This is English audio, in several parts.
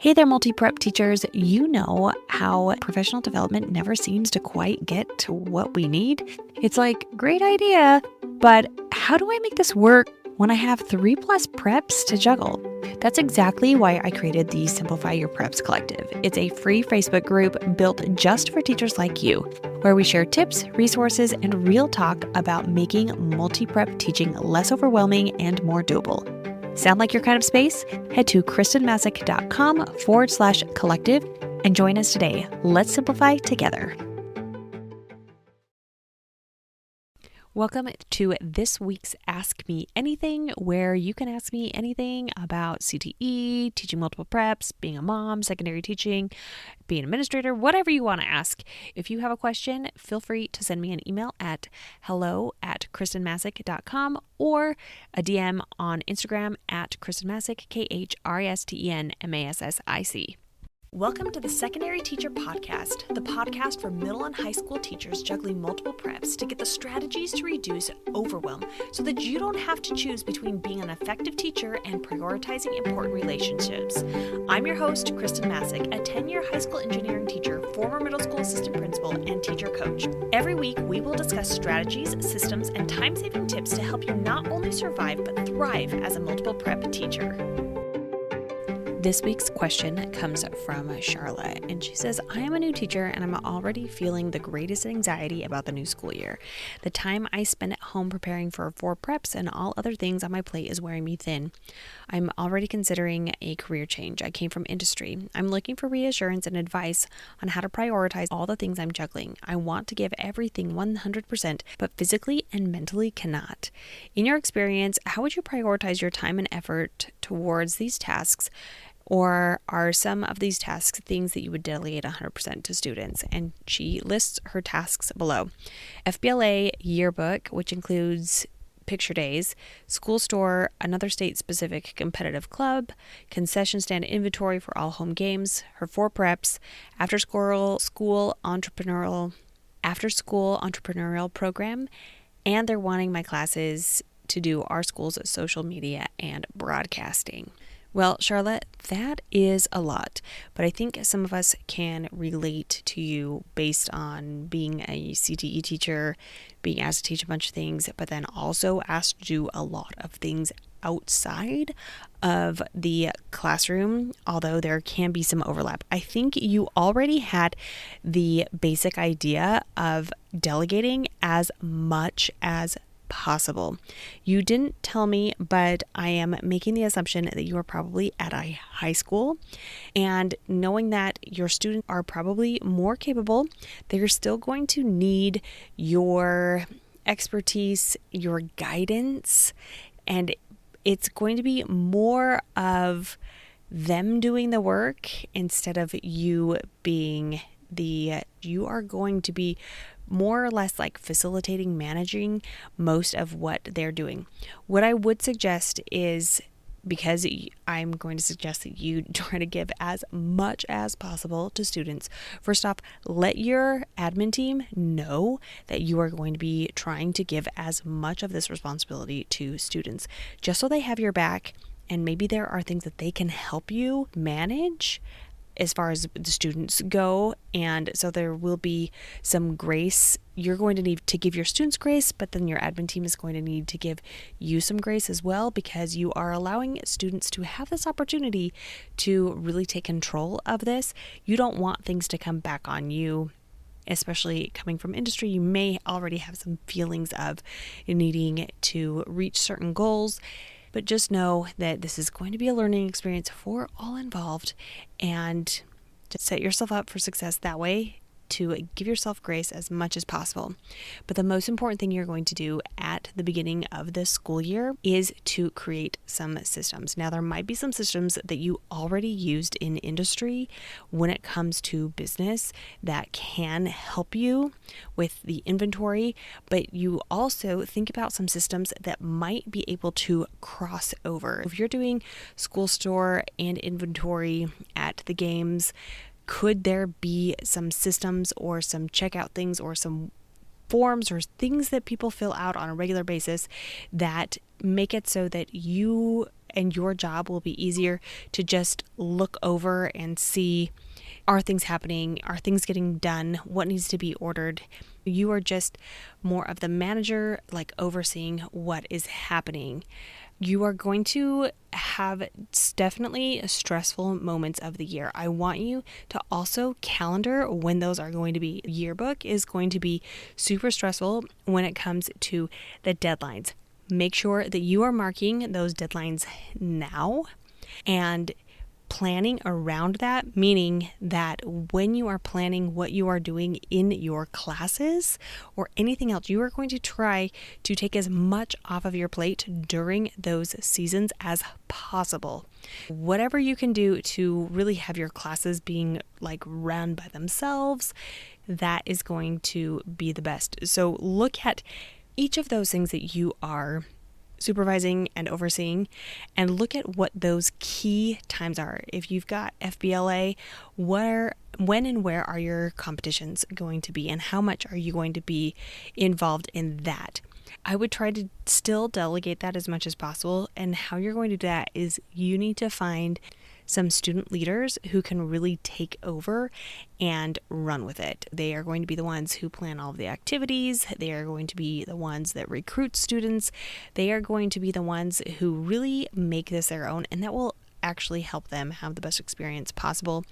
Hey there, multi-prep teachers. You know how professional development never seems to quite get to what we need? It's like, great idea, but how do I make this work when I have 3+ preps to juggle? That's exactly why I created the Simplify Your Preps Collective. It's a free Facebook group built just for teachers like you, where we share tips, resources, and real talk about making multi-prep teaching less overwhelming and more doable. Sound like your kind of space? Head to kristenmasick.com/collective and join us today. Let's simplify together. Welcome to this week's Ask Me Anything, where you can ask me anything about CTE, teaching multiple preps, being a mom, secondary teaching, being an administrator, whatever you want to ask. If you have a question, feel free to send me an email at hello@kristenmasick.com or a DM on Instagram at kristenmasick, KRISTENMASSIC. Welcome to the Secondary Teacher Podcast, the podcast for middle and high school teachers juggling multiple preps to get the strategies to reduce overwhelm so that you don't have to choose between being an effective teacher and prioritizing important relationships. I'm your host, Kristen Masick, a 10-year high school engineering teacher, former middle school assistant principal, and teacher coach. Every week, we will discuss strategies, systems, and time-saving tips to help you not only survive but thrive as a multiple prep teacher. This week's question comes from Charlotte, and she says, I am a new teacher and I'm already feeling the greatest anxiety about the new school year. The time I spend at home preparing for 4 preps and all other things on my plate is wearing me thin. I'm already considering a career change. I came from industry. I'm looking for reassurance and advice on how to prioritize all the things I'm juggling. I want to give everything 100%, but physically and mentally cannot. In your experience, how would you prioritize your time and effort towards these tasks? Or are some of these tasks things that you would delegate 100% to students? And she lists her tasks below. FBLA yearbook, which includes picture days, school store, another state-specific competitive club, concession stand inventory for all home games, her 4 preps, after-school entrepreneurial program, and they're wanting my classes to do our school's social media and broadcasting. Well, Charlotte, that is a lot, but I think some of us can relate to you based on being a CTE teacher, being asked to teach a bunch of things, but then also asked to do a lot of things outside of the classroom, although there can be some overlap. I think you already had the basic idea of delegating as much as possible. You didn't tell me, but I am making the assumption that you are probably at a high school, and knowing that your students are probably more capable, they're still going to need your expertise, your guidance, and it's going to be more of them doing the work instead of you being you are going to be more or less like facilitating, managing most of what they're doing. What I would suggest is, because I'm going to suggest that you try to give as much as possible to students. First off, let your admin team know that you are going to be trying to give as much of this responsibility to students, just so they have your back, and maybe there are things that they can help you manage as far as the students go, and so there will be some grace. You're going to need to give your students grace, but then your admin team is going to need to give you some grace as well, because you are allowing students to have this opportunity to really take control of this. You don't want things to come back on you, especially coming from industry. You may already have some feelings of needing to reach certain goals, but just know that this is going to be a learning experience for all involved, and just set yourself up for success that way, to give yourself grace as much as possible. But the most important thing you're going to do at the beginning of this school year is to create some systems. Now, there might be some systems that you already used in industry when it comes to business that can help you with the inventory, but you also think about some systems that might be able to cross over. If you're doing school store and inventory at the games, could there be some systems or some checkout things or some forms or things that people fill out on a regular basis that make it so that you and your job will be easier to just look over and see, are things happening? Are things getting done? What needs to be ordered? You are just more of the manager, like overseeing what is happening. You are going to have definitely stressful moments of the year. I want you to also calendar when those are going to be. Yearbook is going to be super stressful when it comes to the deadlines. Make sure that you are marking those deadlines now and planning around that, meaning that when you are planning what you are doing in your classes or anything else, you are going to try to take as much off of your plate during those seasons as possible. Whatever you can do to really have your classes being like run by themselves, that is going to be the best. So look at each of those things that you are supervising and overseeing and look at what those key times are. If you've got FBLA, when and where are your competitions going to be and how much are you going to be involved in that? I would try to still delegate that as much as possible, and how you're going to do that is you need to find some student leaders who can really take over and run with it. They are going to be the ones who plan all of the activities. They are going to be the ones that recruit students. They are going to be the ones who really make this their own, and that will actually help them have the best experience possible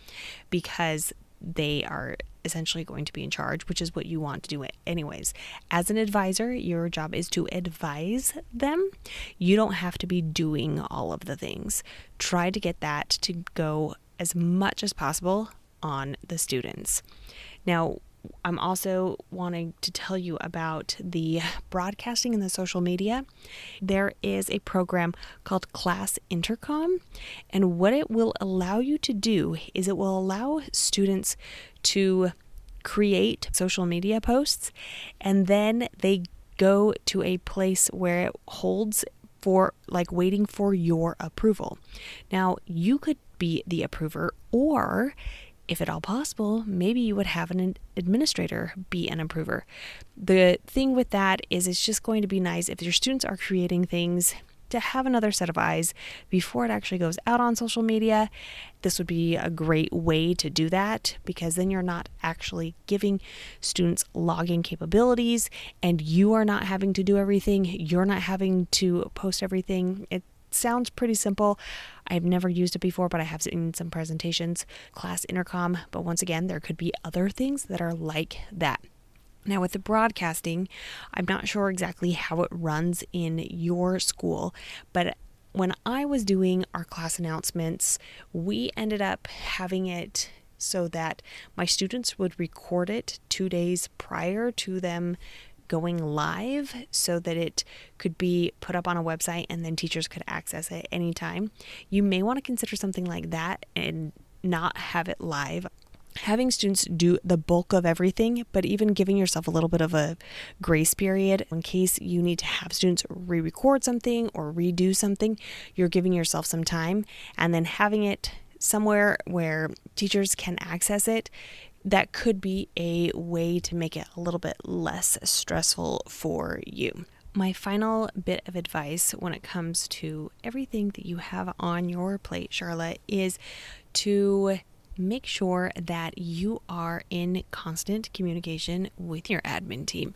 because they are essentially going to be in charge, which is what you want to do anyways. As an advisor, your job is to advise them. You don't have to be doing all of the things. Try to get that to go as much as possible on the students. Now, I'm also wanting to tell you about the broadcasting and the social media. There is a program called Class Intercom, and what it will allow you to do is it will allow students to create social media posts, and then they go to a place where it holds for like waiting for your approval. Now, you could be the approver, or if at all possible, maybe you would have an administrator be an approver. The thing with that is it's just going to be nice if your students are creating things to have another set of eyes before it actually goes out on social media. This would be a great way to do that because then you're not actually giving students login capabilities and you are not having to do everything. You're not having to post everything. It sounds pretty simple. I've never used it before, but I have seen some presentations, Class Intercom. But once again, there could be other things that are like that. Now, with the broadcasting, I'm not sure exactly how it runs in your school, but when I was doing our class announcements, we ended up having it so that my students would record it 2 days prior to them going live so that it could be put up on a website and then teachers could access it anytime. You may want to consider something like that and not have it live. Having students do the bulk of everything, but even giving yourself a little bit of a grace period in case you need to have students re-record something or redo something, you're giving yourself some time, and then having it somewhere where teachers can access it. That could be a way to make it a little bit less stressful for you. My final bit of advice when it comes to everything that you have on your plate, Charlotte, is to make sure that you are in constant communication with your admin team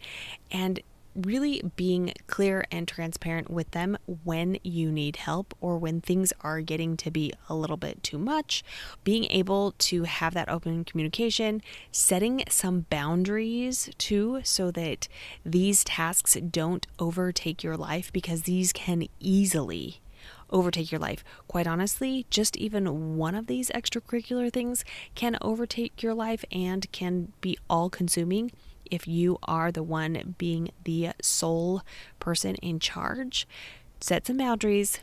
and really being clear and transparent with them when you need help or when things are getting to be a little bit too much. Being able to have that open communication, setting some boundaries too, so that these tasks don't overtake your life, because these can easily overtake your life. Quite honestly, just even one of these extracurricular things can overtake your life and can be all consuming if you are the one being the sole person in charge. Set some boundaries,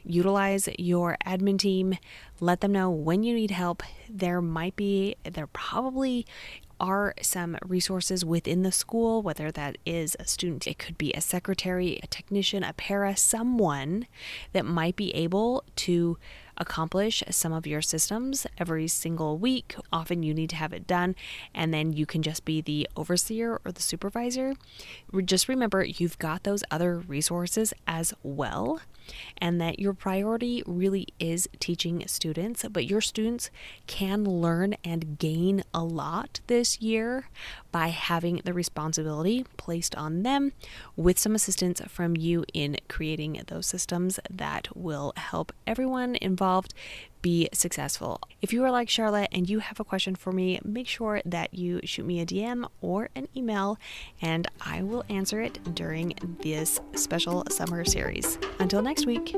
utilize your admin team, let them know when you need help. There probably are some resources within the school, whether that is a student, it could be a secretary, a technician, a para, someone that might be able to accomplish some of your systems every single week. Often you need to have it done, and then you can just be the overseer or the supervisor. Just remember, you've got those other resources as well, and that your priority really is teaching students, but your students can learn and gain a lot this year by having the responsibility placed on them with some assistance from you in creating those systems that will help everyone involved be successful. If you are like Charlotte and you have a question for me, make sure that you shoot me a DM or an email, and I will answer it during this special summer series. Until next week.